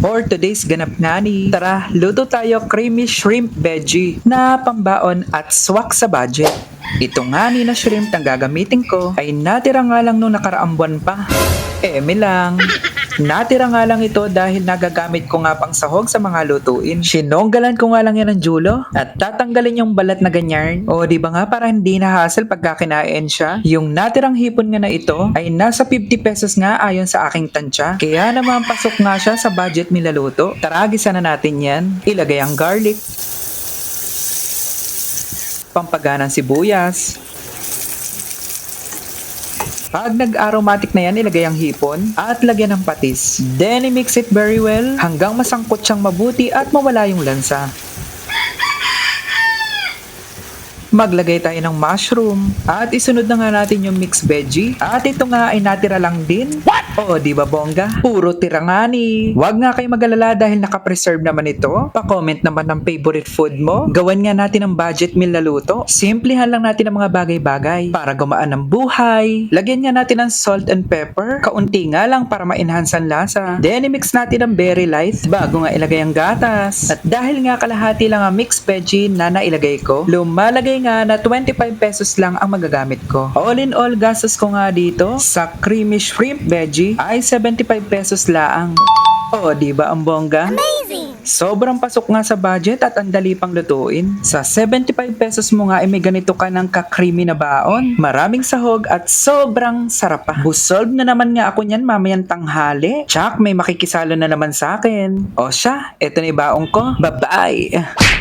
For today's ganap ngani, tara, luto tayo creamy shrimp veggie na pambaon at swak sa budget. Ito ngani na shrimp na gagamitin ko ay natira nga lang nung nakaraang buwan pa. Eme lang. Natira nga lang ito dahil nagagamit ko nga pang sahog sa mga lutuin. Sinonggalan ko nga lang yan ng julo at tatanggalin yung balat na ganyan. O di ba nga para hindi na hassle pagka kinain siya? Yung natirang hipon nga na ito ay nasa 50 pesos nga ayon sa aking tansya. Kaya naman pasok nga siya sa budget nilaluto. Tara, gisa na natin yan. Ilagay ang garlic, pampaganang sibuyas. Pag nag-aromatic na yan, ilagay ang hipon at lagyan ng patis. Then, i-mix it very well hanggang masangkot siyang mabuti at mawala yung lansa. Maglagay tayo ng mushroom at isunod na nga natin yung mixed veggie at ito nga ay natira lang din. Oo, di ba bongga? Puro tira nga ni. Huwag nga kayo mag-alala dahil naka-preserve naman ito. Pa-comment naman ng favorite food mo. Gawan nga natin ng budget meal na luto. Simplihan lang natin ang mga bagay-bagay para gumaan ng buhay. Lagyan nga natin ng salt and pepper. Kaunti nga lang para ma-enhance ang lasa. Then i-mix natin ng very light bago nga ilagay ang gatas. At dahil nga kalahati lang ang mixed veggie na nailagay ko, lumalagay nga na 25 pesos lang ang magagamit ko. All in all, gastos ko nga dito sa creamy shrimp veggie ay 75 pesos laang. Oh, di ba ang bongga? Amazing! Sobrang pasok nga sa budget at ang dali pang lutuin. Sa 75 pesos mo nga ay may ganito ka ng ka-creamy na baon. Maraming sahog at sobrang sarap pa. Busog na naman nga ako niyan mamayang tanghali. Tsak, may makikisalo na naman sa akin. O siya, eto na yung baong ko. Bye-bye!